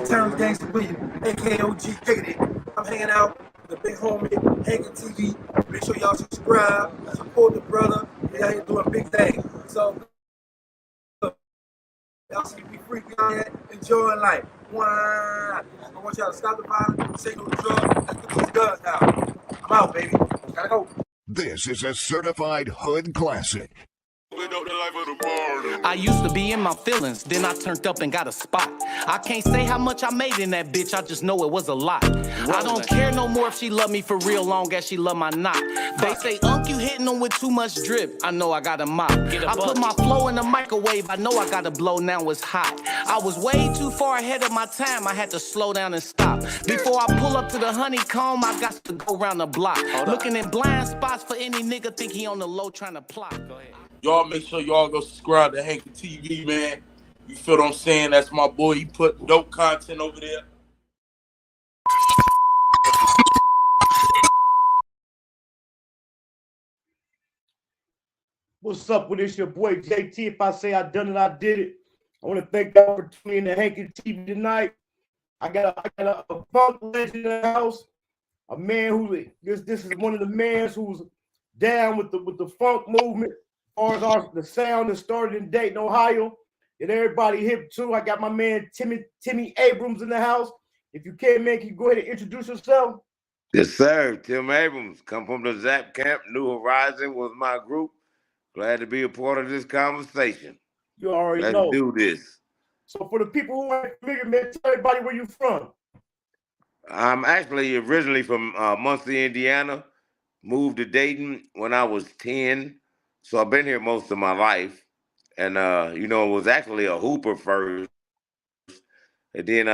Terrence Gangsta William, aka OG Diggity. I'm hanging out with the big homie, Hankin TV. Make sure y'all subscribe, support the brother. He's out here doing big things. So, y'all see me freaking out here, enjoying life. Wah. I want y'all to stop the violence, say no drugs, let's get these guns out. I'm out, baby. Gotta go. This is a certified hood classic. I used to be in my feelings, then I turned up and got a spot. I can't say how much I made in that bitch, I just know it was a lot. I don't care no more if she love me for real, long as she love my knot. They say, you hitting them with too much drip. I know I got a mop. I put my flow in the microwave, I know I got to blow, now it's hot. I was way too far ahead of my time, I had to slow down and stop. Before I pull up to the honeycomb, I got to go around the block. Looking at blind spots for any nigga think he on the low trying to plot. Go ahead. Y'all make sure y'all go subscribe to Hankin TV, man. You feel what I'm saying? That's my boy. He put dope content over there. What's up with this? Your boy JT. If I say I done it, I did it. I want to thank God for tuning in to Hankin TV tonight. I got a funk legend in the house. A man who this is one of the men who's down with the funk movement. As far as the sound that started in Dayton, Ohio, and everybody hip too. I got my man Tim Abrams in the house. If you can, man, can you go ahead and introduce yourself? Yes, sir. Tim Abrams, come from the ZAPP camp. New Horizon was my group. Glad to be a part of this conversation. You already Let's know. do this. So for the people who aren't familiar, man, tell everybody where you from. I'm actually originally from Muncie, Indiana. Moved to Dayton when I was 10. So I've been here most of my life. And, was actually a hooper first. And then,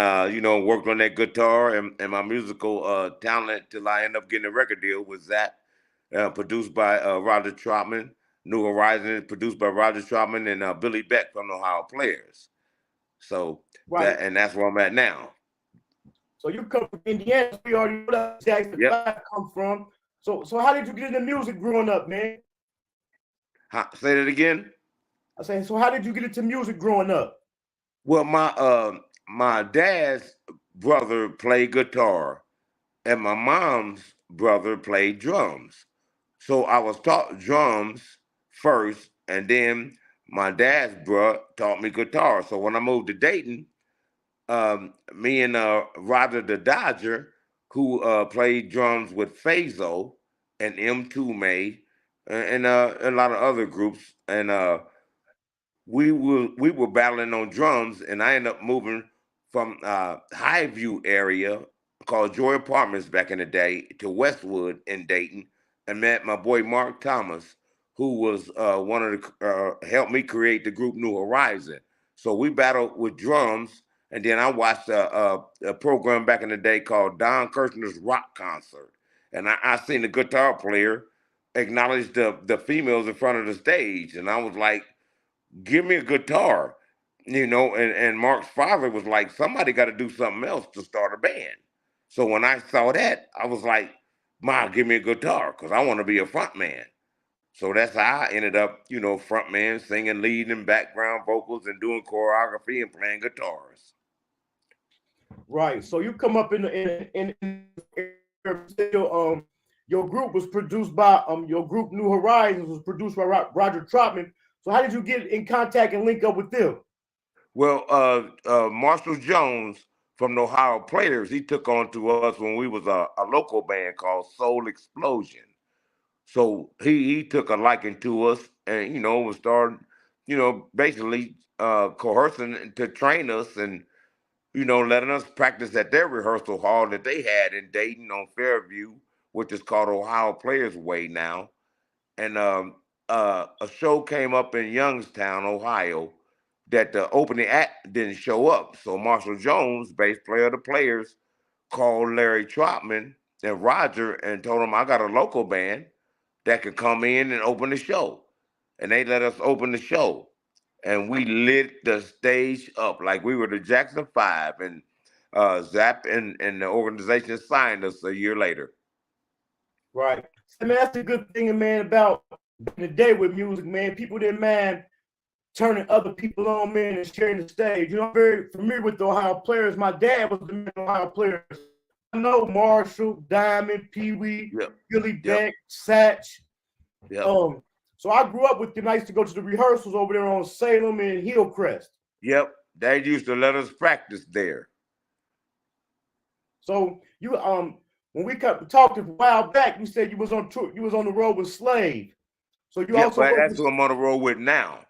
worked on that guitar and my musical talent till I ended up getting a record deal with ZAPP, produced by Roger Troutman. New Horizon, produced by Roger Troutman and Billy Beck from the Ohio Players. So, right. That's where I'm at now. So you come from Indiana. We already know that Jackson come from. So how did you get into music growing up, man? Say that again? I say, so how did you get into music growing up? Well, my dad's brother played guitar, and my mom's brother played drums. So I was taught drums first, and then my dad's brother taught me guitar. So when I moved to Dayton, me and Roger the Dodger, who played drums with Fazo and M2 May and a lot of other groups, and we were battling on drums, and I ended up moving from Highview area called Joy Apartments back in the day to Westwood in Dayton, and met my boy Mark Thomas, who was one of the helped me create the group New Horizon. So we battled with drums, and then I watched a program back in the day called Don Kirshner's Rock Concert, and I seen the guitar player acknowledge the females in front of the stage, and I was like, give me a guitar, and Mark's father was like, somebody got to do something else to start a band. So when I saw that, I was like, Ma, give me a guitar, because I want to be a front man. So that's how I ended up, front man, singing, leading, background vocals, and doing choreography and playing guitars. Right. So you come up in your group was produced by your group New Horizons was produced by Roger Troutman. So how did you get in contact and link up with them? Well, Marshall Jones from the Ohio Players, he took on to us when we was a local band called Soul Explosion. So he took a liking to us, and was starting, basically coercing to train us, and letting us practice at their rehearsal hall that they had in Dayton on Fairview, which is called Ohio Players Way now. And a show came up in Youngstown, Ohio, that the opening act didn't show up. So Marshall Jones, bass player of the Players, called Larry Troutman and Roger and told him, I got a local band that could come in and open the show. And they let us open the show. And we lit the stage up like we were the Jackson 5. And ZAPP and the organization signed us a year later. Right. I mean, that's a good thing, man, about the day with music, man. People didn't mind turning other people on, man, and sharing the stage. You know, I'm very familiar with the Ohio Players. My dad was the Ohio Players. I know Marshall, Diamond, Pee Wee, Billy Beck, Satch. So I grew up with them. I used to go to the rehearsals over there on Salem and Hillcrest. Yep, they used to let us practice there. So you when we talked a while back, you said you was on tour, you was on the road with Slave. So you also but that's who I'm on the road with now.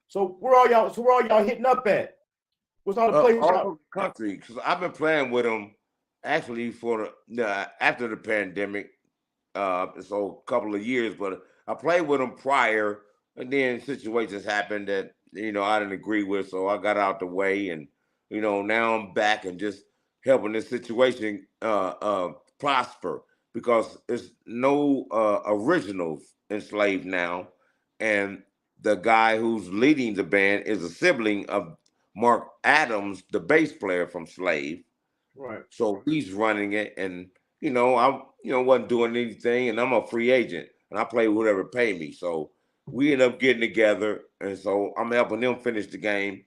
So where are y'all hitting up at? What's all the places? All over the country, because I've been playing with them actually for after the pandemic. So a couple of years, but I played with them prior, and then situations happened that I didn't agree with, so I got out the way, and now I'm back and just helping this situation prosper, because there's no originals in Slave now, and the guy who's leading the band is a sibling of Mark Adams, the bass player from Slave. Right. So he's running it, and I wasn't doing anything, and I'm a free agent, and I play whoever pay me. So we end up getting together, and so I'm helping them finish the game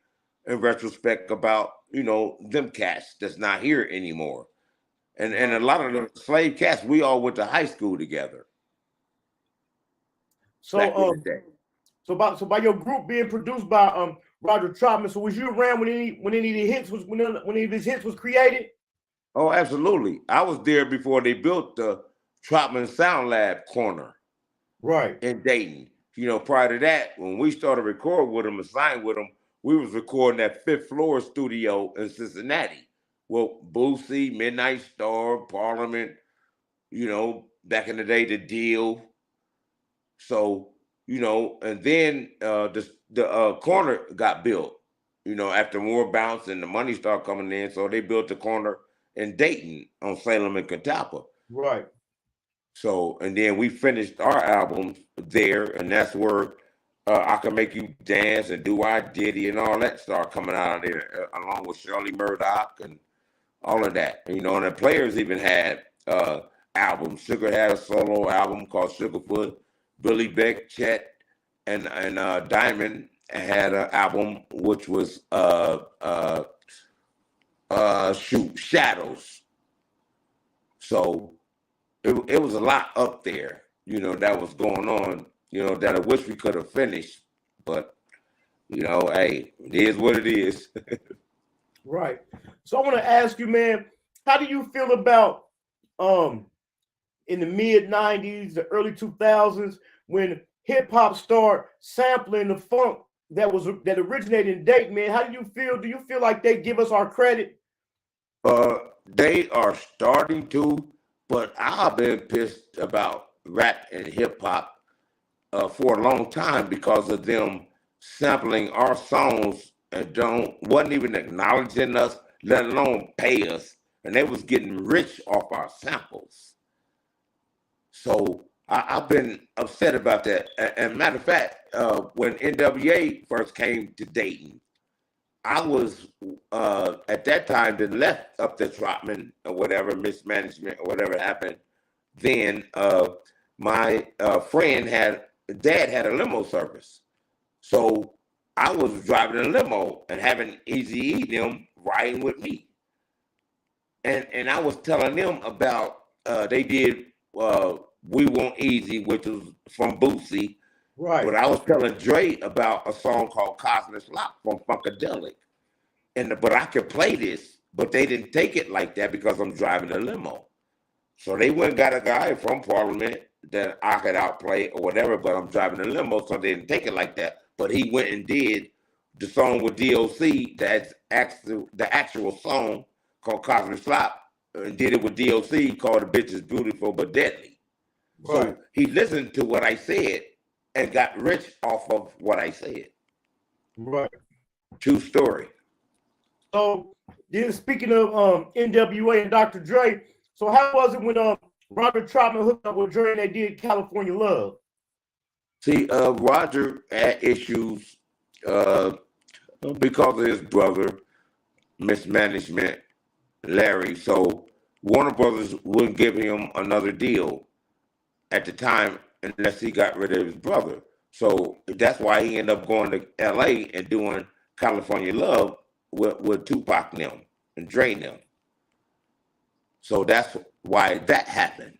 in retrospect about them cats that's not here anymore, and a lot of the Slave cats, we all went to high school together. So by your group being produced by Roger Troutman, so was you around when any of his hits was created? Oh, absolutely. I was there before they built the Troutman Sound Lab corner, right, in Dayton. Prior to that, when we started recording with them and signed with them, we was recording that 5th floor studio in Cincinnati. Well, Boosie, Midnight Star, Parliament, back in the day, The Deal. So, and then the corner got built, after more bounce and the money started coming in. So they built the corner in Dayton on Salem and Catawba. Right. So, and then we finished our album there, and that's where I Can Make You Dance and Do I Diddy and all that started coming out of there, along with Shirley Murdoch and all of that. And the Players even had albums. Sugar had a solo album called Sugarfoot. Billy Beck, Chet, and Diamond had an album which was Shadows. So it was a lot up there, that was going on, that I wish we could have finished, but hey, it is what it is. Right. So I want to ask you, man, how do you feel about in the mid 90s, the early 2000s, when hip hop started sampling the funk that originated in Dayton, man? How do you feel? Do you feel like they give us our credit? They are starting to, but I've been pissed about rap and hip hop for a long time because of them sampling our songs and wasn't even acknowledging us, let alone pay us, and they was getting rich off our samples. So I've been upset about that. And matter of fact, when NWA first came to Dayton, I was at that time that left up the Troutman or whatever, mismanagement or whatever happened. Then my dad had a limo service. So I was driving a limo and having Eazy-E them riding with me. And I was telling them about, they did We Want Easy, which was from Boosie. Right. But I was telling Dre about a song called Cosmic Lock from Funkadelic. But I could play this, but they didn't take it like that because I'm driving a limo. So they went and got a guy from Parliament that I could outplay or whatever, but I'm driving a limo, so they didn't take it like that. But he went and did the song with DOC, that's the actual song called Cosmic Slop, and did it with DOC called The Bitch Is Beautiful But Deadly. Right. So he listened to what I said and got rich off of what I said. Right. True story. So then speaking of NWA and Dr. Dre, so how was it when Roger Troutman hooked up with Dre and they did California Love? See, Roger had issues because of his brother, mismanagement, Larry. So Warner Brothers wouldn't give him another deal at the time unless he got rid of his brother. So that's why he ended up going to LA and doing California Love with Tupac and them and Dre and them. So that's why that happened.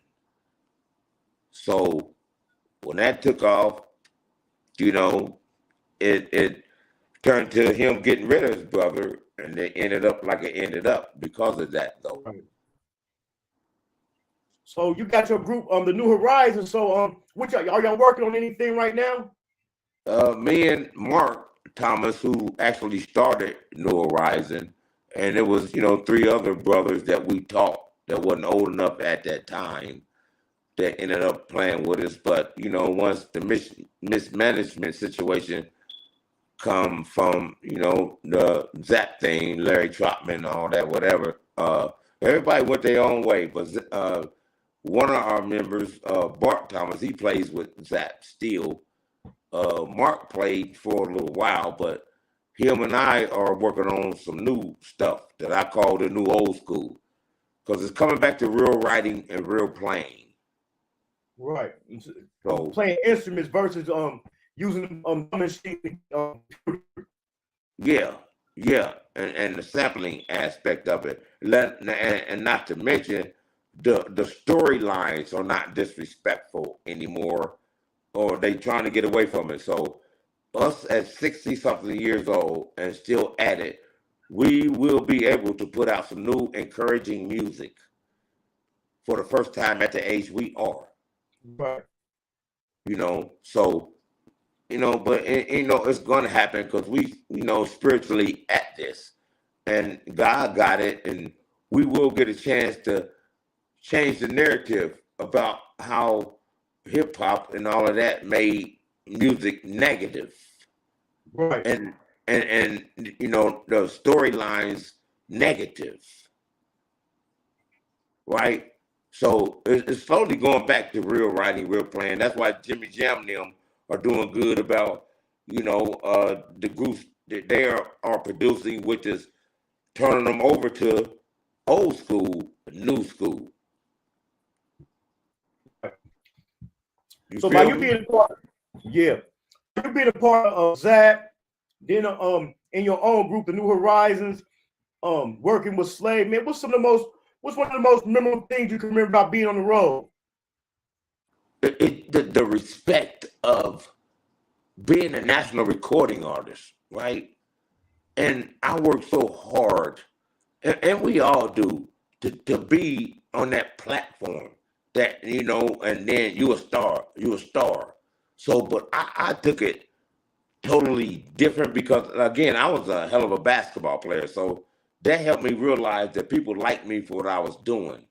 So when that took off, you know, it turned to him getting rid of his brother, and it ended up like it ended up because of that, though. Right. So you got your group on the New Horizons. So which are y'all working on anything right now? Me and Mark Thomas, who actually started New Horizon, and it was, you know, 3 other brothers that we taught that wasn't old enough at that time that ended up playing with us. But, you know, once the mismanagement situation come from, you know, the ZAPP thing, Larry Troutman, all that, whatever, everybody went their own way. But one of our members, Bart Thomas, he plays with ZAPP still. Mark played for a little while, but him and I are working on some new stuff that I call the new old school, because it's coming back to real writing and real playing. Right. So playing instruments versus using machine. Yeah, and the sampling aspect of it, and not to mention the storylines are not disrespectful anymore, or they trying to get away from it. So us at 60-something years old and still at it, we will be able to put out some new encouraging music for the first time at the age we are. Right. You know, so, you know, but, you know, it's going to happen because we, you know, spiritually at this, and God got it, and we will get a chance to change the narrative about how hip hop and all of that made music negative. Right. And you know, the storylines negative. Right? So it's slowly going back to real writing, real playing. That's why Jimmy Jam and them are doing good about, you know, the groups that they are producing, which is turning them over to old school, new school. So by you being a part, you being a part of ZAPP, then in your own group, the New Horizons, working with Slave, man, what's one of the most memorable things you can remember about being on the road? The respect of being a national recording artist, right? And I work so hard, and we all do, to be on that platform that, you know, and then you a star. So, but I took it totally different because, again, I was a hell of a basketball player. So that helped me realize that people liked me for what I was doing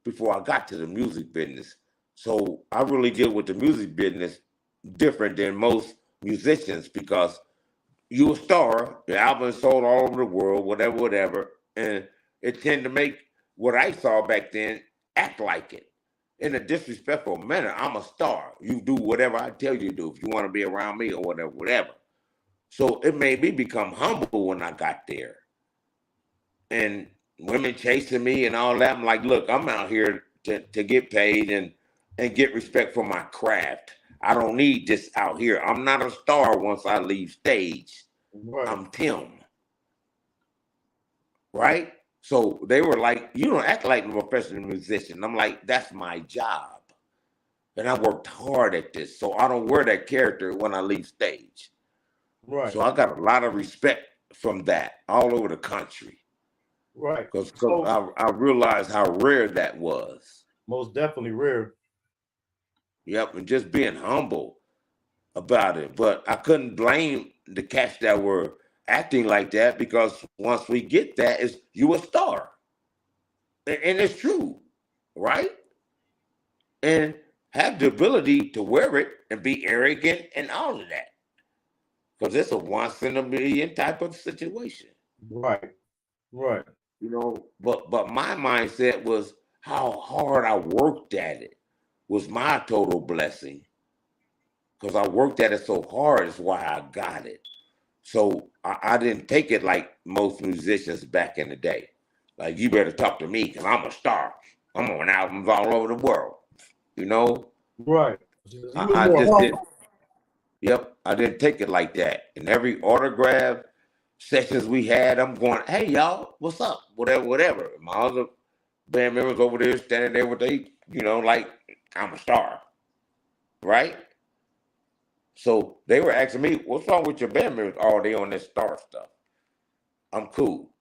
before I got to the music business. So I really deal with the music business different than most musicians, because you a star, your album is sold all over the world, whatever, and it tend to make what I saw back then act like it in a disrespectful manner. I'm a star. You do whatever I tell you to do if you want to be around me or whatever. So it made me become humble when I got there. And women chasing me and all that. I'm like, look, I'm out here to get paid and get respect for my craft. I don't need this out here. I'm not a star once I leave stage. Right. I'm Tim. Right? So they were like, you don't act like a professional musician. I'm like, that's my job. And I worked hard at this. So I don't wear that character when I leave stage. Right. So I got a lot of respect from that all over the country. Right. Because I realized how rare that was. Most definitely rare. Yep, and just being humble about it. But I couldn't blame the cats that were acting like that, because once we get that, is you a star. And it's true, right? And have the ability to wear it and be arrogant and all of that. Because it's a once in a million type of situation. Right. Right. You know, but my mindset was how hard I worked at it was my total blessing. Because I worked at it so hard is why I got it. So I didn't take it like most musicians back in the day. Like, you better talk to me because I'm a star. I'm on albums all over the world. You know? Right. I just didn't. Yep, I didn't take it like that. In every autograph sessions we had, I'm going, hey, y'all, what's up? Whatever. My other band members over there standing there with they, like I'm a star, right? So they were asking me, what's wrong with your band members? Oh, they on this star stuff. I'm cool.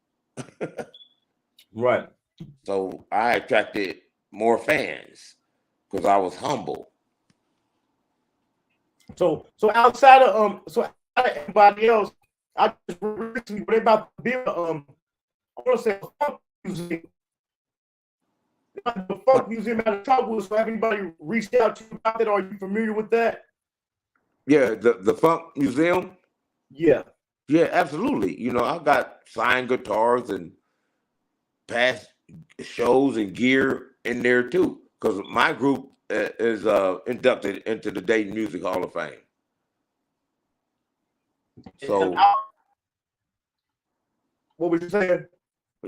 Right. So I attracted more fans because I was humble. So outside of everybody else, I just recently read about the build I want to say a funk museum. The funk museum out of Trotwood. So have anybody reached out to you about that? Are you familiar with that? Yeah, the Funk Museum. Yeah. Yeah, absolutely. I got signed guitars and past shows and gear in there too, because my group is inducted into the Dayton Music Hall of Fame. So, what was you saying?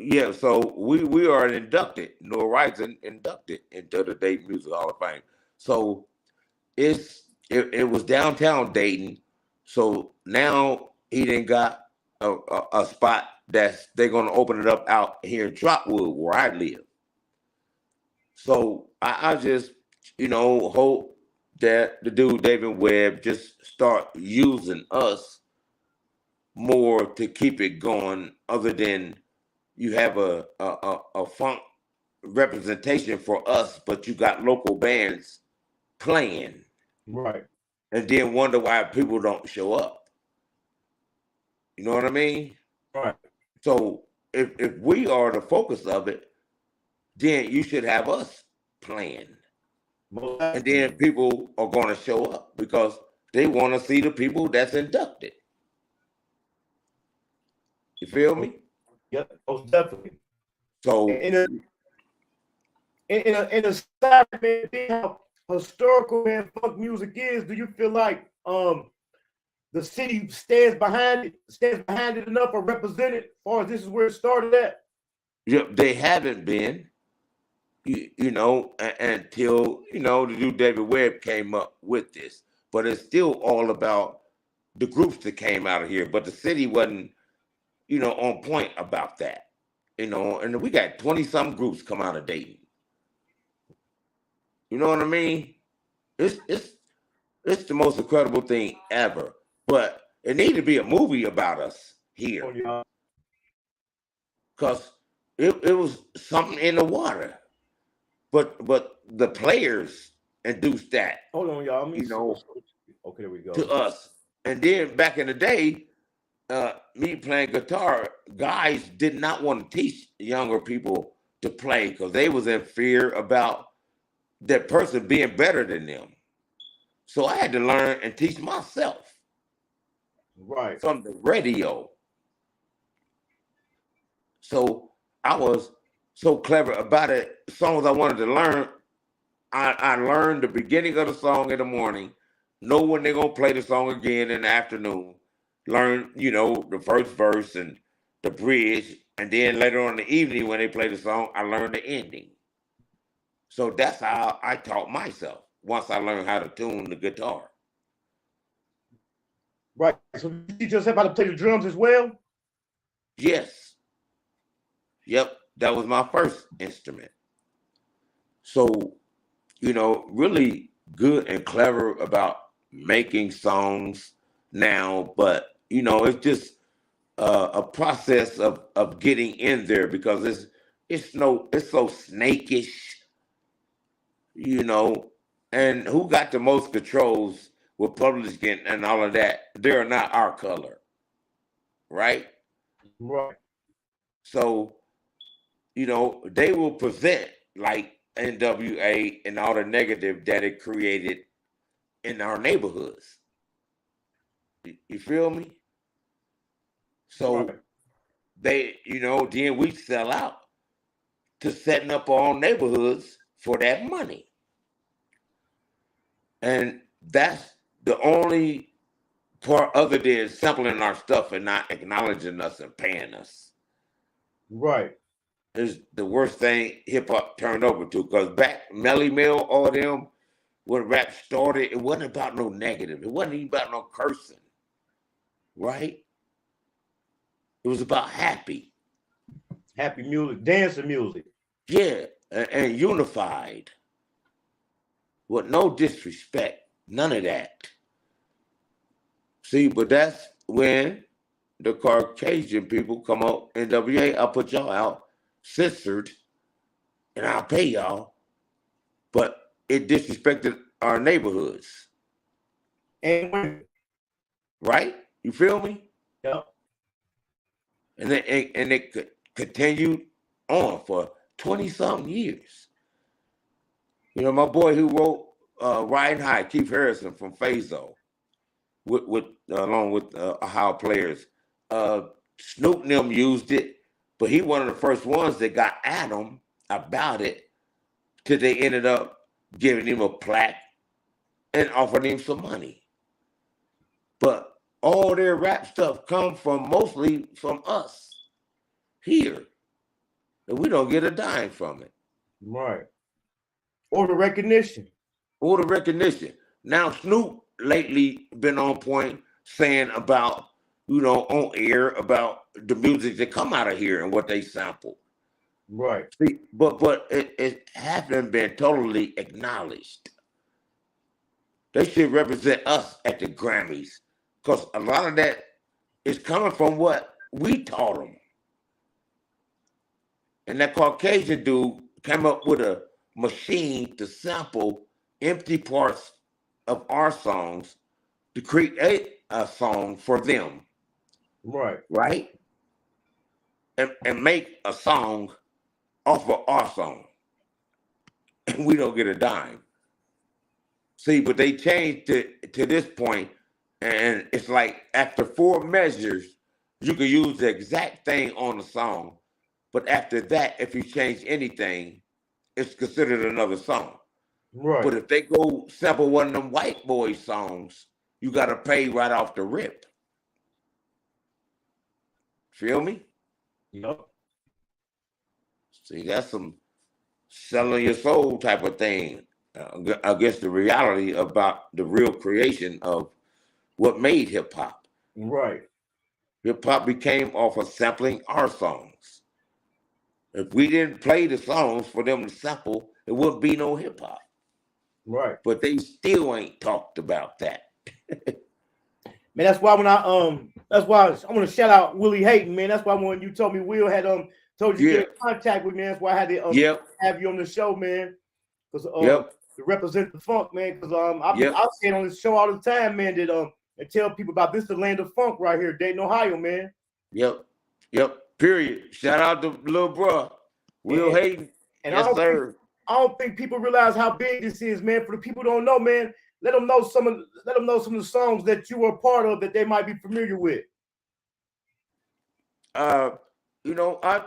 yeah, so we are inducted. Noah Rising inducted into the Dayton Music Hall of Fame. So it was downtown Dayton. So now he didn't got a spot that's they're gonna open it up out here in Trotwood where I live. So I just hope that the dude David Webb just start using us more to keep it going, other than you have a funk representation for us, but you got local bands playing. Right. And then wonder why people don't show up. You know what I mean? Right. So if we are the focus of it, then you should have us playing. And then people are going to show up because they want to see the people that's inducted. You feel me? Yep, most definitely. So in a side, man, how historical man funk music is, do you feel like the city stands behind it enough or represented as far as this is where it started at? Yep, they haven't been, until the dude David Webb came up with this. But it's still all about the groups that came out of here. But the city wasn't, on point about that. And we got 20-some groups come out of Dayton. You know what I mean? It's the most incredible thing ever. But it needed to be a movie about us here. Oh, yeah. Because it was something in the water. But the players induced that. Hold on, y'all. Okay, there we go. To us. And then back in the day, me playing guitar, guys did not want to teach younger people to play because they was in fear about that person being better than them. So I had to learn and teach myself. Right. From the radio. So I was so clever about it. Songs I wanted to learn, I learned the beginning of the song in the morning, know when they're going to play the song again in the afternoon, learn, the first verse and the bridge, and then later on in the evening when they play the song, I learned the ending. So that's how I taught myself once I learned how to tune the guitar. Right. So you teach yourself how to play the drums as well? Yes. Yep. That was my first instrument. So, really good and clever about making songs now, but it's just a process of getting in there because it's so snakish, and who got the most controls with publishing and all of that? They're not our color, right? Right. So, they will present like NWA and all the negative that it created in our neighborhoods. You feel me? So right. They, then we sell out to setting up our own neighborhoods for that money. And that's the only part other than sampling our stuff and not acknowledging us and paying us. Right. Is the worst thing hip hop turned over to. Because back Melly Mel, all them, when rap started, it wasn't about no negative. It wasn't even about no cursing, right? It was about happy music, dancing music. Yeah, and unified with no disrespect, none of that. See, but that's when the Caucasian people come up, NWA, I'll put y'all out, censored, and I'll pay y'all, but it disrespected our neighborhoods. And right? You feel me? Yep. And it continued on for 20-something years. You know, my boy who wrote Riding High, Keith Harrison from Fazo, along with Ohio Players. Snoop and them used it, but he one of the first ones that got at him about it till they ended up giving him a plaque and offering him some money. But all their rap stuff come from mostly from us here. And we don't get a dime from it. Right. Or the recognition. Or the recognition. Now Snoop lately been on point saying about, you know, on air about the music that come out of here and what they sample. Right. See, but it hasn't been totally acknowledged. They should represent us at the Grammys, because a lot of that is coming from what we taught them. And that Caucasian dude came up with a machine to sample empty parts of our songs to create a song for them. Right. Right? And make a song off of our song. And we don't get a dime. See, but they changed it to this point, and it's like after 4 measures, you can use the exact thing on the song. But after that, if you change anything, it's considered another song. Right. But if they go sample one of them white boy songs, you got to pay right off the rip. Feel me? Yep. See, that's some selling your soul type of thing against the reality about the real creation of what made hip hop. Right. Hip hop became off of sampling our songs. If we didn't play the songs for them to sample, it wouldn't be no hip hop. Right. But they still ain't talked about that. Man, that's why when I want to shout out Willie Hayton, man. That's why when you told me Will had told you to get in contact with me, that's why I had to have you on the show, man. Because to represent the funk, man. Because I say it on this show all the time, man, that and tell people about this the land of funk right here, Dayton, Ohio, man. Yep. Period. Shout out to little bro, Will Hayton. And yes, sir. I don't think people realize how big this is, man. For the people who don't know, man, let them know some of the songs that you were a part of that they might be familiar with. You know, I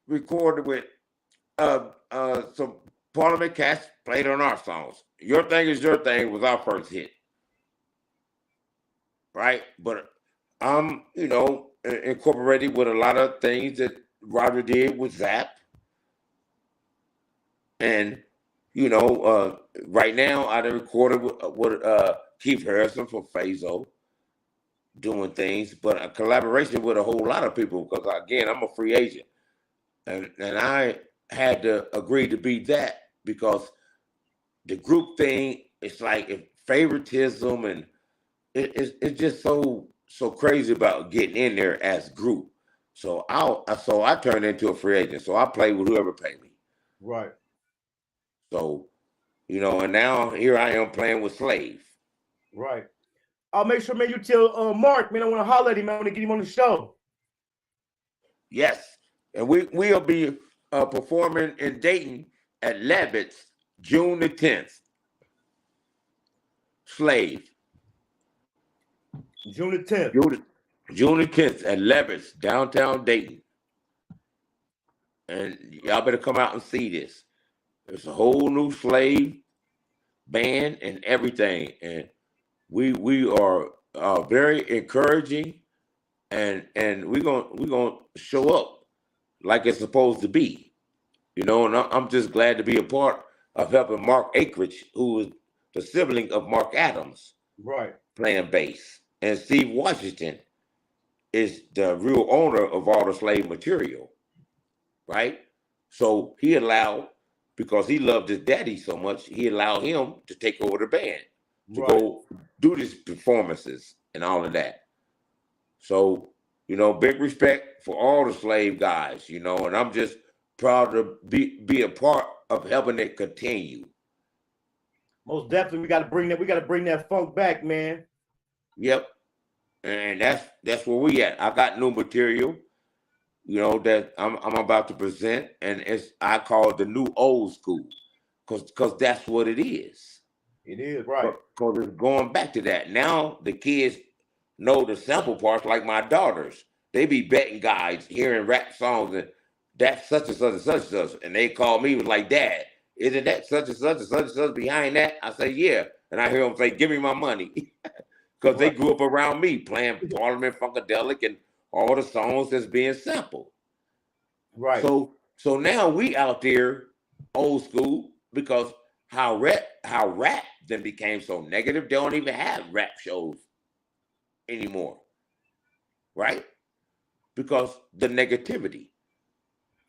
recorded with some Parliament cats played on our songs. Your Thing Is Your Thing was our first hit. Right? But I'm, you know, incorporated with a lot of things that Roger did with ZAPP. And, you know, right now I done recorded with Keith Harrison for Fazo, doing things, but a collaboration with a whole lot of people, because again, I'm a free agent. And I had to agree to be that, because the group thing, it's like favoritism, and it's just so crazy about getting in there as group. So I turned into a free agent. So I play with whoever pay me. Right. So, you know, and now here I am playing with Slave. Right. I'll make sure, man, you tell Mark, man, I want to holler at him. I want to get him on the show. Yes. And we'll be performing in Dayton at Levitt's June the 10th. Slave. June the 10th. June the 10th at Levitt's, downtown Dayton. And y'all better come out and see this. It's a whole new Slave band and everything. And we are very encouraging, and we're gonna show up like it's supposed to be. You know, and I'm just glad to be a part of helping Mark Akridge, who the sibling of Mark Adams, Right. playing bass. And Steve Washington is the real owner of all the slave material, right? So he allowed, because he loved his daddy so much, he allowed him to take over the band, to go do these performances and all of that. So, you know, big respect for all the slave guys, you know, and I'm just proud to be a part of helping it continue. Most definitely, we got to bring that funk back, man. Yep. And that's where we at. I got new material, you know, that I'm about to present, and I call it the new old school, because that's what it is. It is, right. Because it's going back to that. Now the kids know the sample parts, like my daughters. They be betting guys hearing rap songs, and that's such and such and such and such. And they call me, was like, Dad, isn't that such and such and such and such behind that? I say, yeah. And I hear them say, give me my money. Because they grew up around me playing Parliament Funkadelic and all the songs that's being sampled. Right. So now we out there old school, because how rap then became so negative, they don't even have rap shows anymore. Right? Because the negativity.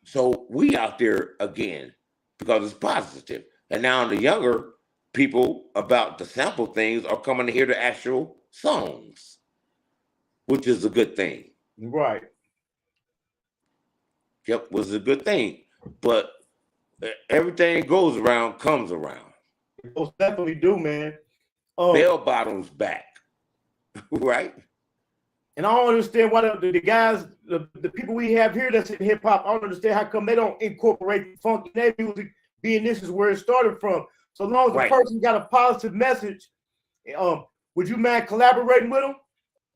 So we out there again because it's positive. And now the younger people about the sample things are coming to hear the actual songs, which is a good thing. Right. Yep, was a good thing. But everything goes around, comes around. Most definitely do, man. Bell bottoms back, right? And I don't understand why the guys, the people we have here that's in hip hop, I don't understand how come they don't incorporate funk in their music, being this is where it started from. So long as the person got a positive message, would you mind collaborating with them?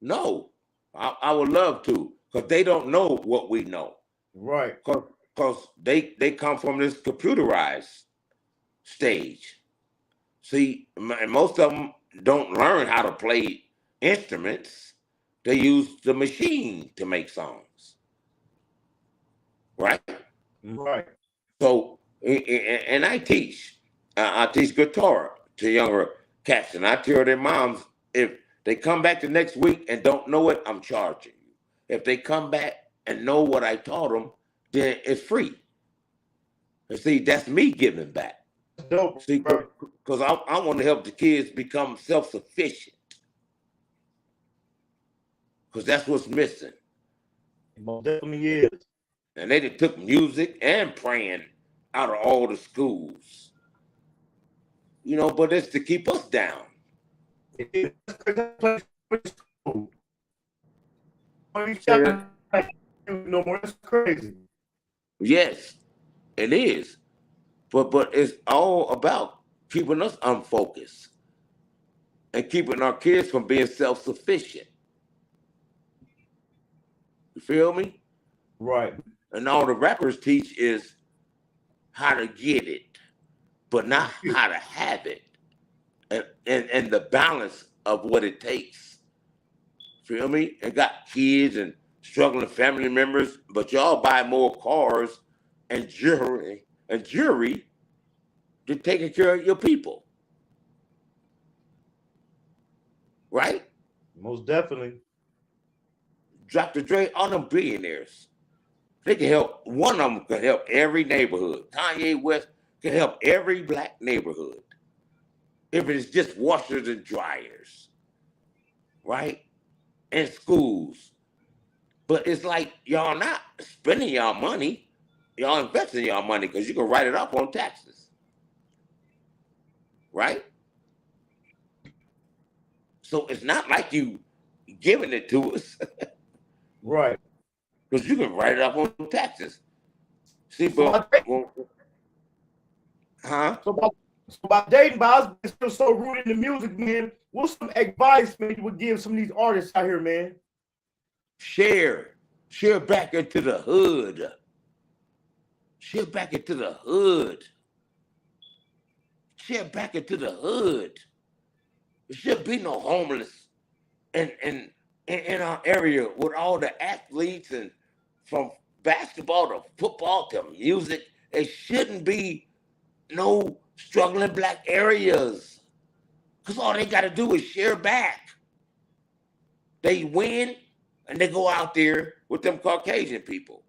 No, I would love to, because they don't know what we know. Right. Because they come from this computerized stage. See, and most of them don't learn how to play instruments. They use the machine to make songs. Right? Right. So, and I teach. I teach guitar to younger cats, and I tell their moms, if they come back the next week and don't know it, I'm charging you. If they come back and know what I taught them, then it's free. And see, that's me giving back. Dope. See, because I want to help the kids become self-sufficient. Because that's what's missing. It definitely is. And they just took music and praying out of all the schools. You know, but it's to keep us down. No more. It's crazy. Yes, it is. But it's all about keeping us unfocused and keeping our kids from being self-sufficient. You feel me? Right. And all the rappers teach is how to get it, but not how to have it. And the balance of what it takes. Feel me? And got kids and struggling family members, but y'all buy more cars and jewelry to taking care of your people. Right? Most definitely. Dr. Dre, all them billionaires, they can help. One of them can help every neighborhood. Kanye West can help every black neighborhood. If it's just washers and dryers, right? And schools. But it's like y'all not spending y'all money. Y'all investing y'all money because you can write it off on taxes. Right? So it's not like you giving it to us. Right. Because you can write it off on taxes. See, but So by Dayton, by us being still so rooted in the music, man, what's some advice, man, you would give some of these artists out here, man? Share back into the hood. Share back into the hood. Share back into the hood. There should be no homeless in our area with all the athletes, and from basketball to football to music. There shouldn't be no struggling black areas. Because all they got to do is share back. They win, and they go out there with them Caucasian people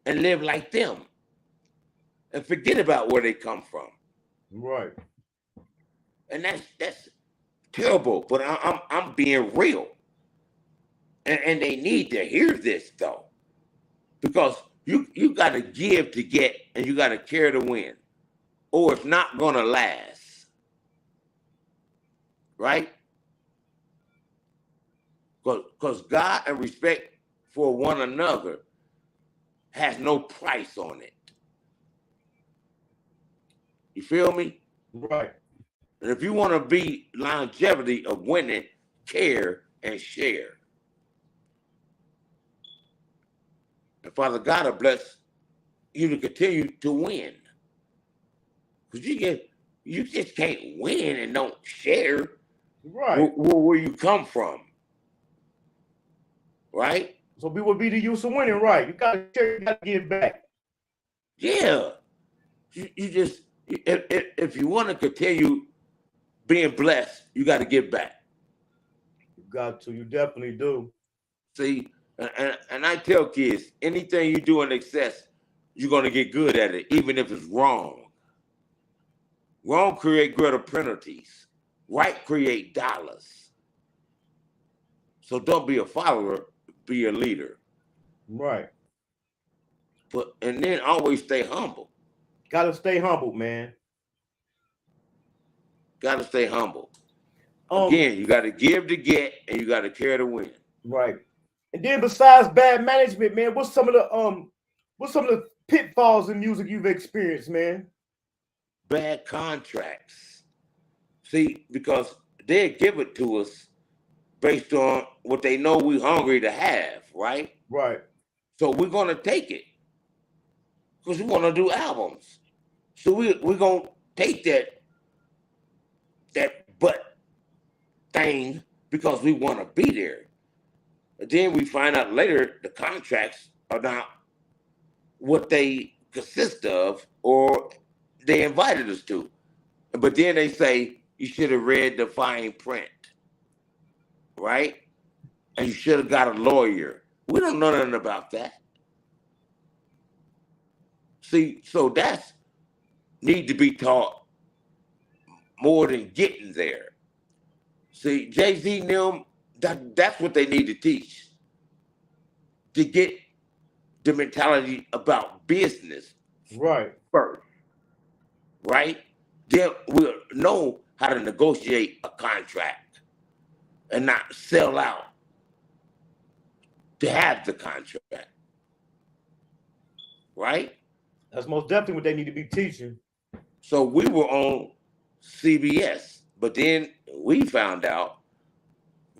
and live like them and forget about where they come from. Right. And that's terrible, but I'm being real. And they need to hear this, though, because you got to give to get, and you got to care to win, or it's not going to last, right? Because God and respect for one another has no price on it. You feel me? Right. And if you want to be longevity of winning, care and share. And Father God will bless you to continue to win. Because you just can't win and don't share. Right. Where you come from. Right? So we would be the use of winning, right? You gotta share, you gotta give back. Yeah. You just, if you want to continue being blessed, you got to give back. You got to, you definitely do. See, and I tell kids, anything you do in excess, you're going to get good at it, even if it's wrong. Wrong create greater penalties. Right create dollars. So don't be a follower, be a leader. Right. And then always stay humble. Gotta stay humble, man. Gotta stay humble. Again, you got to give to get, and you got to care to win. Right. And then besides bad management, man, what's some of the pitfalls in music you've experienced, man? Bad contracts. See, because they give it to us based on what they know we're hungry to have, right? Right. So we're going to take it because we want to do albums. So we're going to take that butt thing because we want to be there. But then we find out later the contracts are not what they consist of or they invited us to. But then they say, you should have read the fine print, right? And you should have got a lawyer. We don't know nothing about that. See, so that's need to be taught more than getting there. See, Jay-Z and them, that's what they need to teach. To get the mentality about business right first, right? Then we'll know how to negotiate a contract and not sell out to have the contract, right? That's most definitely what they need to be teaching. So we were on CBS, but then we found out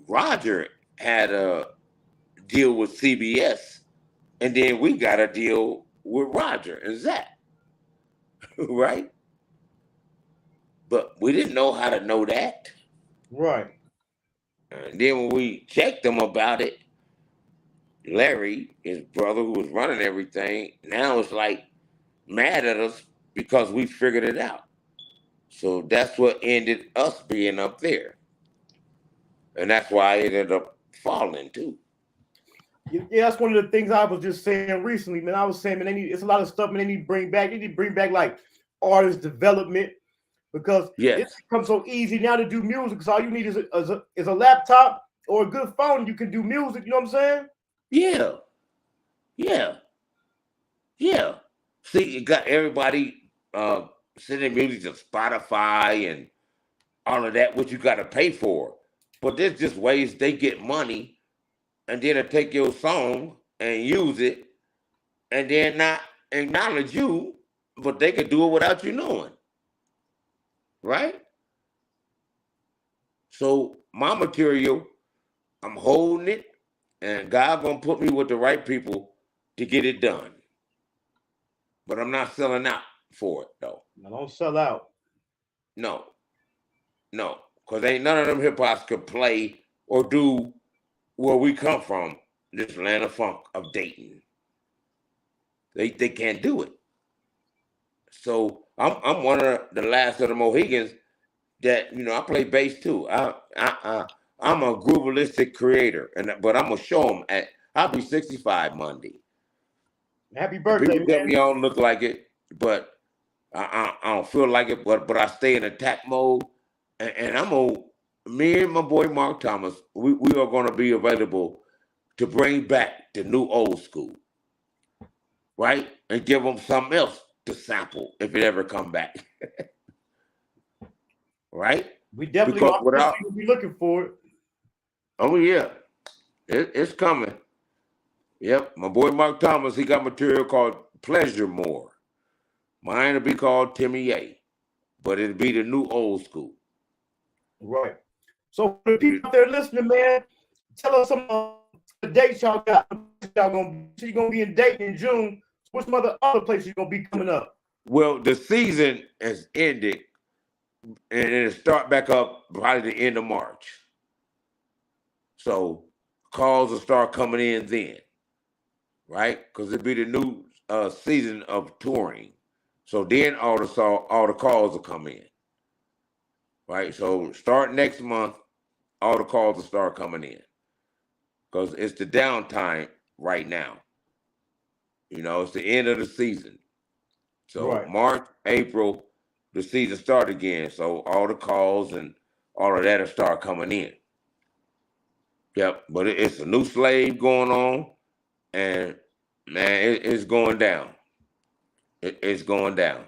Roger had a deal with CBS, and then we got a deal with Roger and ZAPP, right? But we didn't know how to know that. Right. And then when we checked them about it, Larry, his brother who was running everything, now is like mad at us because we figured it out. So that's what ended us being up there. And that's why I ended up falling too. Yeah, that's one of the things I was just saying recently, man. I was saying, man, it's a lot of stuff, man, they need to bring back. They need to bring back like artist development because it's become so easy now to do music. So all you need is a laptop or a good phone. You can do music. You know what I'm saying? Yeah. Yeah. Yeah. See, you got everybody sending music to Spotify and all of that, what you got to pay for. But there's just ways they get money and then they take your song and use it and then not acknowledge you, but they could do it without you knowing. Right? So my material, I'm holding it, and God gonna put me with the right people to get it done. But I'm not selling out for it, though. I don't sell out. No. Because ain't none of them hip-hops could play or do where we come from, this land of funk of Dayton. They can't do it. So I'm one of the last of the Mohegans that, you know, I play bass too. I'm a groovalistic creator, but I'm gonna show them I'll be 65 Monday. Happy And birthday, people tell man. me I don't look like it, but I don't feel like it. But I stay in attack mode, and me and my boy Mark Thomas, we are gonna be available to bring back the new old school, right, and give them something else to sample if it ever come back, right? We definitely Because without, will be looking for it. oh yeah, it's coming. Yep, my boy Mark Thomas, he got material called Pleasure More. Mine will be called Timmy A, but it'll be the new old school. Right. So for the people out there listening, man, tell us some the dates y'all got. You're gonna be in Dayton in June. What's some other places you're gonna be coming up? Well, the season has ended, and it'll start back up probably the end of March. So calls will start coming in then, right? Because it'll be the new season of touring. So then all the calls will come in, right? So start next month, all the calls will start coming in, because it's the downtime right now. You know, it's the end of the season. So Right. March, April, the season start again. So all the calls and all of that will start coming in. Yep, but it's a new slave going on, and man, it's going down. It's going down.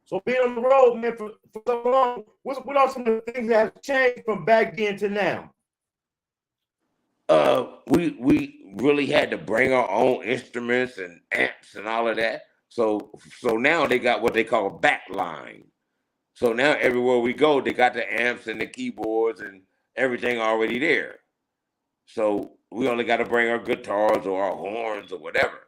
So being on the road, man, for so long, what are some of the things that have changed from back then to now? We really had to bring our own instruments and amps and all of that. So now they got what they call a back line. So now everywhere we go, they got the amps and the keyboards and everything already there. So we only got to bring our guitars or our horns or whatever,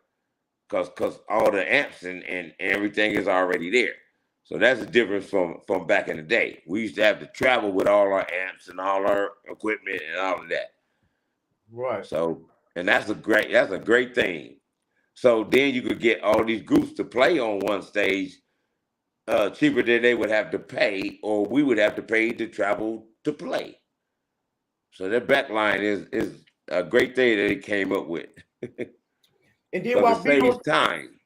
because all the amps and everything is already there. So that's the difference from back in the day. We used to have to travel with all our amps and all our equipment and all of that. Right. So, and that's a great thing. So then you could get all these groups to play on one stage cheaper than they would have to pay, or we would have to pay to travel to play. So that back line is a great thing that it came up with. And then while it saves time.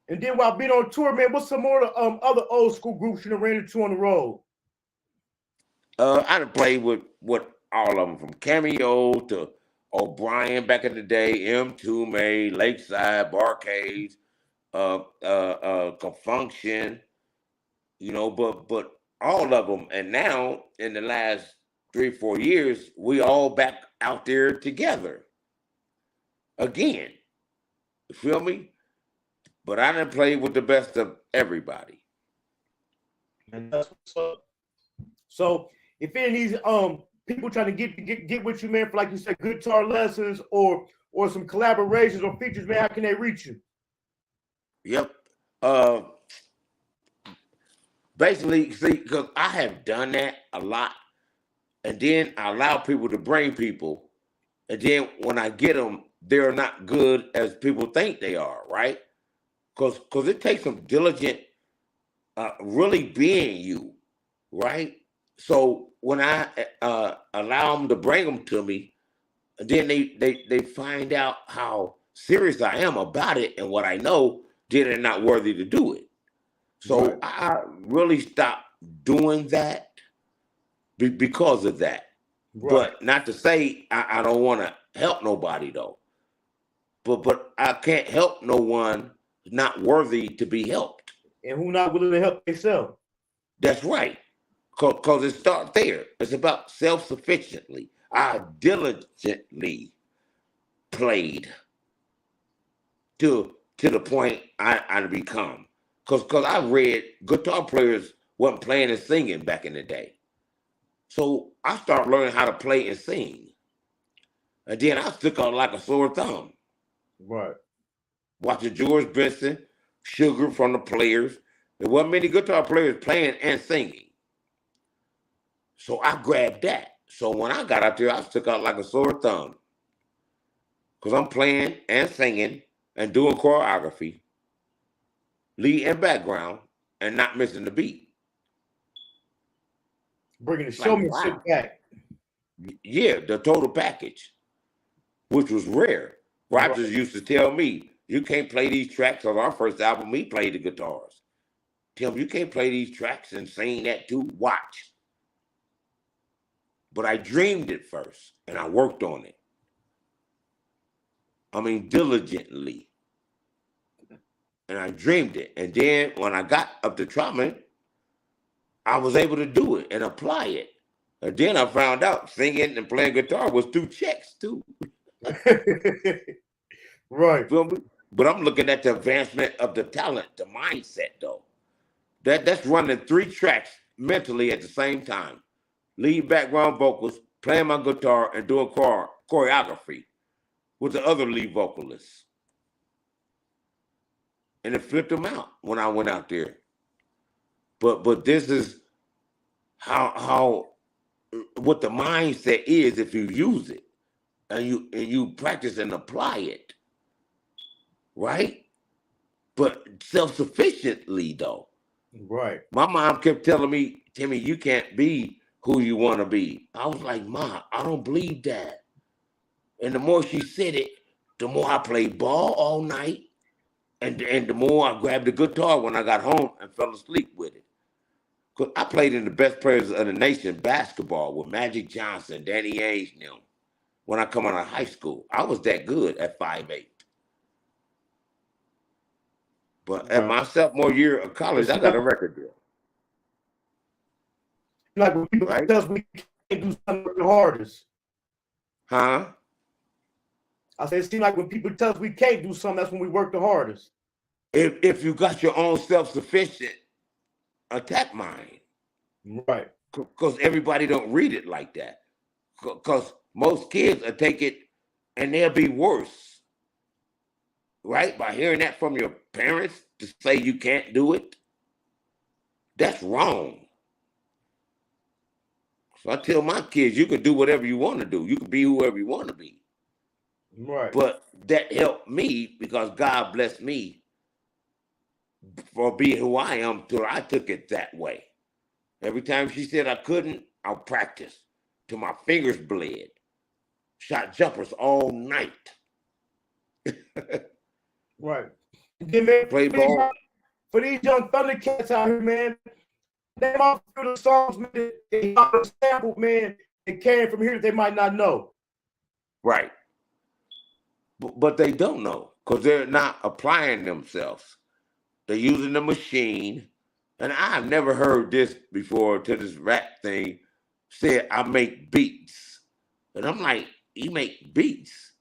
And then while being on tour, man, what's some more other old school groups you ran into on the road? I done played with all of them, from Cameo to O'Brien back in the day, M2 Lakeside, Barcades, Confunction, you know, but all of them. And now in the last 3-4 years, we all back out there together again. You feel me? But I done played with the best of everybody. And that's what's up. So if any of these people trying to get with you, man, for, like you said, guitar lessons or some collaborations or features, man, how can they reach you? Yep. Basically, see, because I have done that a lot, and then I allow people to bring people, and then when I get them, they're not good as people think they are, right? Because it takes some diligent, really being you, right? So when I allow them to bring them to me, then they find out how serious I am about it and what I know, then they're not worthy to do it. So right. I really stopped doing that because of that. Right. But not to say I don't want to help nobody though. But I can't help no one not worthy to be helped. And who not willing to help themselves. That's right. Because it starts there. It's about self-sufficiently. I diligently played to the point I become. Because I read guitar players wasn't playing and singing back in the day. So I started learning how to play and sing. And then I stuck out like a sore thumb. Right. Watching George Benson, Sugar from the Players. There wasn't many guitar players playing and singing. So I grabbed that. So when I got out there, I stuck out like a sore thumb. Because I'm playing and singing and doing choreography, lead and background, and not missing the beat. Bringing the Like, showmanship wow. back. Yeah, the total package, which was rare. Rogers used to tell me, you can't play these tracks. On our first album, he played the guitars. Tim, you can't play these tracks and sing that too. Watch. But I dreamed it first, and I worked on it. I mean, diligently. And I dreamed it. And then when I got up to Troutman, I was able to do it and apply it. And then I found out singing and playing guitar was 2 checks too. Right. But I'm looking at the advancement of the talent, the mindset though. That's running 3 tracks mentally at the same time. Lead background vocals, playing my guitar, and doing choreography with the other lead vocalists. And it flipped them out when I went out there. But this is how what the mindset is if you use it and you practice and apply it, right? But self-sufficiently though. Right. My mom kept telling me, Timmy, you can't be who you want to be. I was like, Ma, I don't believe that. And the more she said it, the more I played ball all night. And the more I grabbed the guitar when I got home and fell asleep with it. Because I played in the best players of the nation basketball with Magic Johnson, Danny Ainge and them when I come out of high school. I was that good at 5'8". But at my sophomore year of college, I got a record deal. Like when people tell us we can't do something the hardest. Huh? I said, it seems like when people tell us we can't do something, that's when we work the hardest. If you got your own self-sufficient attack mind. Right. Because everybody don't read it like that. Because most kids will take it and they'll be worse. Right? By hearing that from your parents to say you can't do it. That's wrong. So I tell my kids, you can do whatever you want to do. You can be whoever you want to be. Right. But that helped me because God blessed me for being who I am till I took it that way. Every time she said I couldn't, I'll practice till my fingers bled. Shot jumpers all night. Right. And then, man, Play ball. For these young Thundercats out here, man, name off a few of the songs, man, they sampled, man, they came from here that they might not know. Right. But they don't know because they're not applying themselves. They're using the machine. And I've never heard this before to this rap thing said, I make beats. And I'm like, you make beats?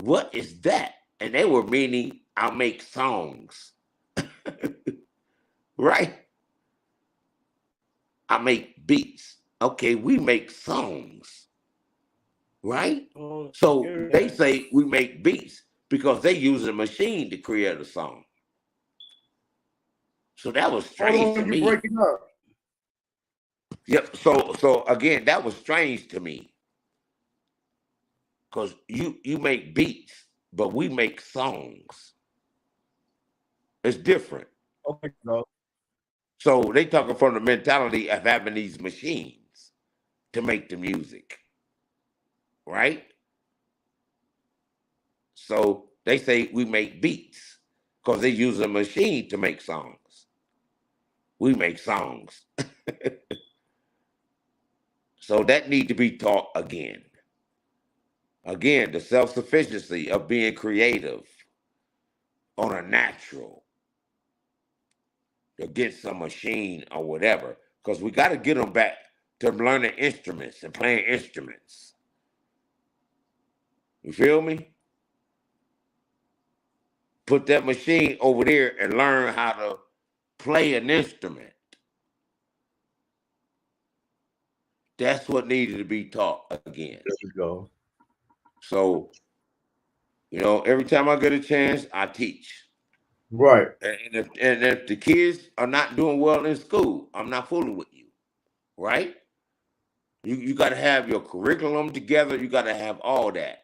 What is that? And they were meaning, I make songs. Right? I make beats. Okay, we make songs. Right? So they say we make beats because they use a machine to create a song. So that was strange to me. Breaking up. Yep. So again, that was strange to me. Because you make beats, but we make songs. It's different. Okay, no. So they talking from the mentality of having these machines to make the music. Right? So they say we make beats because they use a machine to make songs. We make songs. So that need to be taught again. Again, the self-sufficiency of being creative on a natural against some machine or whatever, because we got to get them back to learning instruments and playing instruments. You feel me? Put that machine over there and learn how to play an instrument. That's what needed to be taught again. There you go. So, every time I get a chance, I teach. Right. And if the kids are not doing well in school, I'm not fooling with you. Right? You got to have your curriculum together. You got to have all that.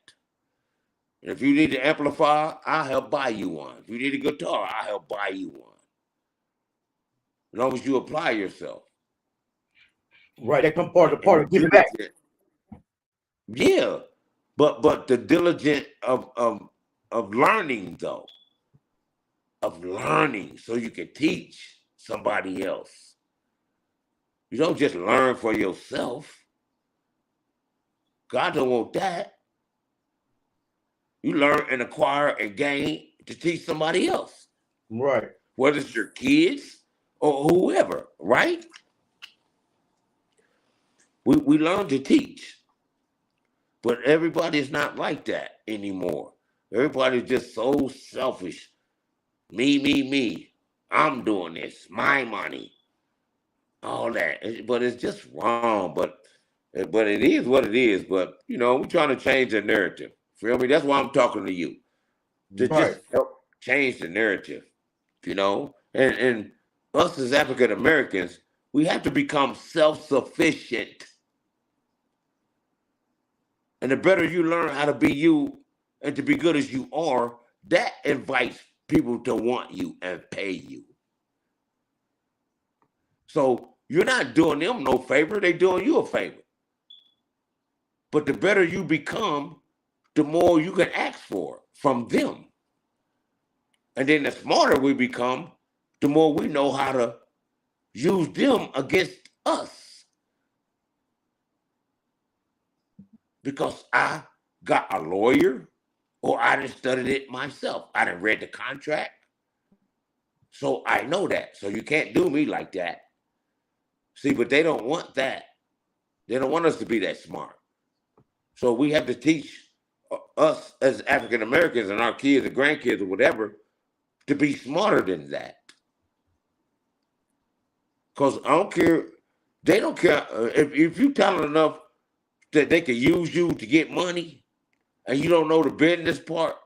And if you need an amplifier, I'll help buy you one. If you need a guitar, I'll help buy you one. As long as you apply yourself. Right, that come part and the of giving back. diligent. Yeah, but the diligent of learning though, of learning so you can teach somebody else. You don't just learn for yourself. God don't want that. You learn and acquire and gain to teach somebody else. Right. Whether it's your kids or whoever, right? We learn to teach. But everybody's not like that anymore. Everybody's just so selfish. Me. I'm doing this. My money. All that. But it's just wrong. But it is what it is. But, you know, we're trying to change the narrative. Feel me? That's why I'm talking to you. To Right. just help change the narrative, you know? And us as African Americans, we have to become self-sufficient. And the better you learn how to be you and to be good as you are, that invites people to want you and pay you. So you're not doing them no favor, they're doing you a favor. But the better you become, the more you can ask for from them. And then the smarter we become, the more we know how to use them against us. Because I got a lawyer, or I done studied it myself. I done read the contract. So I know that. So you can't do me like that. See, but they don't want that. They don't want us to be that smart. So we have to teach us as African Americans and our kids and grandkids or whatever to be smarter than that. Because I don't care. They don't care. If you're talented enough that they can use you to get money and you don't know the business part,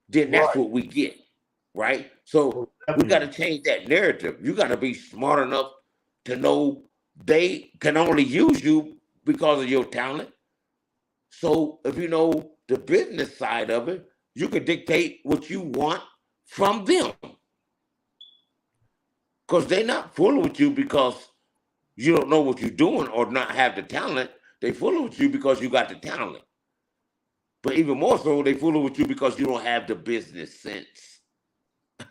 then that's what we get, right? So we got to change that narrative. You got to be smart enough to know they can only use you because of your talent. So if you know the business side of it, you can dictate what you want from them. Because they're not fooling with you because you don't know what you're doing or not have the talent. They fooling with you because you got the talent. But even more so, they fooling with you because you don't have the business sense.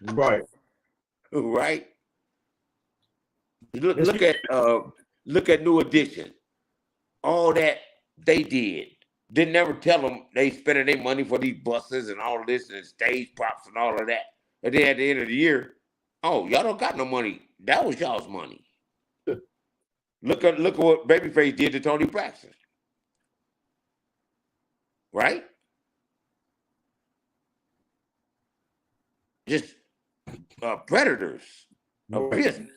Right. Right? Look at New Edition. All that they didn't never tell them they spending their money for these buses and all this and stage props and all of that. And then at the end of the year, oh, y'all don't got no money. That was y'all's money. Look at what Babyface did to Tony Braxton. Right? Just predators of business.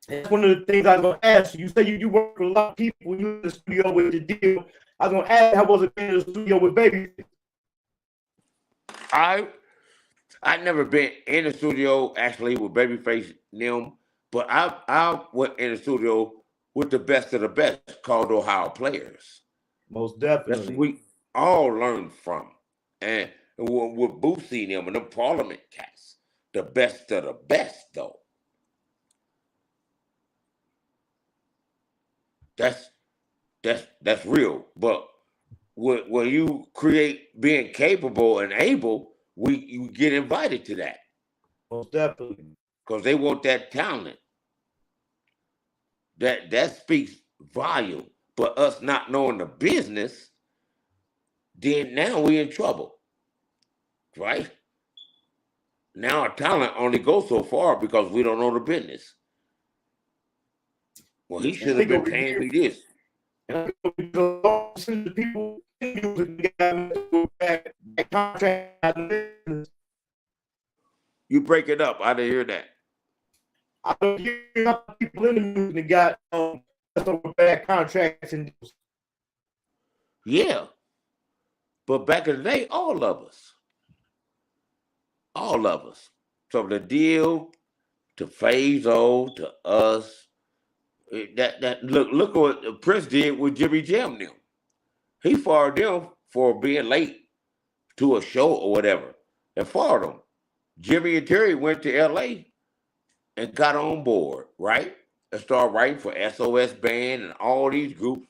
That's one of the things I was going to ask you. You say you work with a lot of people when you're in the studio with the deal. I was going to ask, how was it being in the studio with Baby? I never been in the studio actually with Babyface them, but I went in the studio with the best of the best called Ohio Players. Most definitely. That's what we all learned from. And with Boosie them and the Parliament cats, the best of the best though. That's real. But when you create being capable and able, you get invited to that. Most definitely. Because they want that talent. That speaks volume. But us not knowing the business, then now we in trouble. Right? Now our talent only goes so far because we don't know the business. Well, he should have been paying me this. People you break it up. I didn't hear that. I don't hear people in the music that got bad contracts and deals. Yeah. But back in the day, all of us. From the deal to Fazo to us. Look what Prince did with Jimmy Jam them. He fired them for being late to a show or whatever and fired them. Jimmy and Terry went to LA and got on board, right? and started writing for SOS Band and all these groups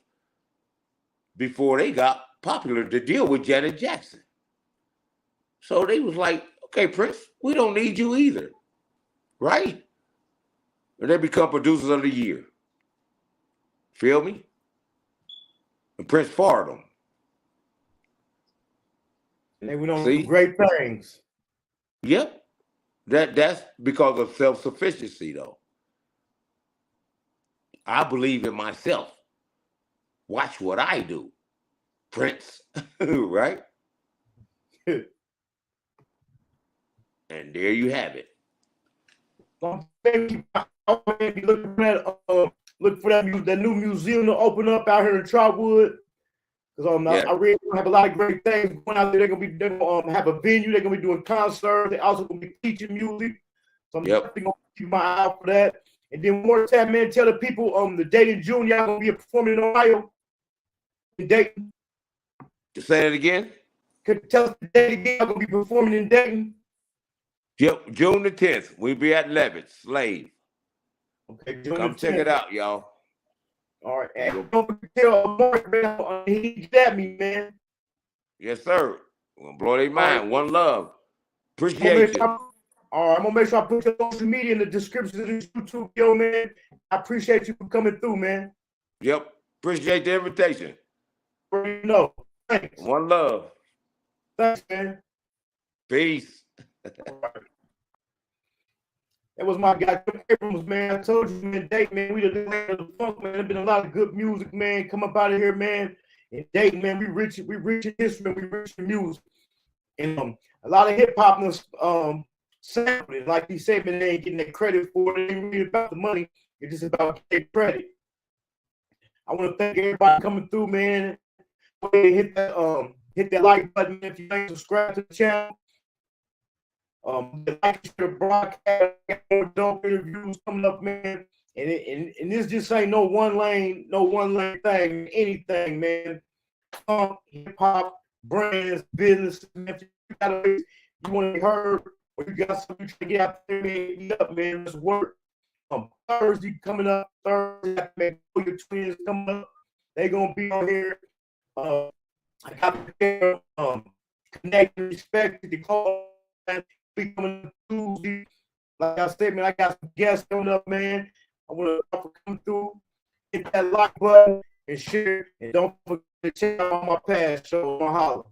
before they got popular to deal with Janet Jackson. So they was like, okay, Prince, we don't need you either, right? And they become producers of the year. Feel me? And Prince fired them. And they went on See? great things. Yep. That's because of self-sufficiency, though. I believe in myself. Watch what I do, Prince. Right? And there you have it. Look for that new museum to open up out here in Trotwood. Because I really have a lot of great things going out there. They're gonna have a venue. They're gonna be doing concerts. They're also gonna be teaching music. So I'm definitely gonna keep my eye out for that. And then one more time, man, tell the people the Dayton June, y'all gonna be performing in Ohio. In Dayton. Say it again. Could tell us the date again, y'all gonna be performing in Dayton. Yep, June the 10th. We'll be at Levitt's, Slave. Okay, June come check 10th. it out, y'all. All right. And don't forget to tell Mark, man, he at me, man. Yes, sir. We're gonna blow their mind. One love. Appreciate you. All right, I'm gonna make sure I put your social media in the description of this YouTube video, man. I appreciate you for coming through, man. Yep. Appreciate the invitation. No, thanks. One love. Thanks, man. Peace. That was my guy, Tim Abrams, man. I told you, man, Dayton, man, we the land of the funk, man. There's been a lot of good music, man. Come up out of here, man. In Dayton, man, we rich in history, and we rich in music. And a lot of hip hop sampling, like he said, man, they ain't getting that credit for it. It ain't really about the money. It's just about getting credit. I want to thank everybody coming through, man. Go ahead and hit that like button if you ain't subscribed to the channel. Like the broadcast, more dope interviews coming up, man. And this just ain't no one lane thing, anything, man. Hip hop, brands, business. Man. You want to be heard, or you got something to get out there, man. Get up, man. Let's work. Thursday coming up. Thursday, man. Your twins coming up. They gonna be on here. I got to connect and respect the call. Be coming Tuesday. Like I said, man, I got some guests coming up, man. I want to come through, hit that like button and share. And don't forget to check out my past show on Holla.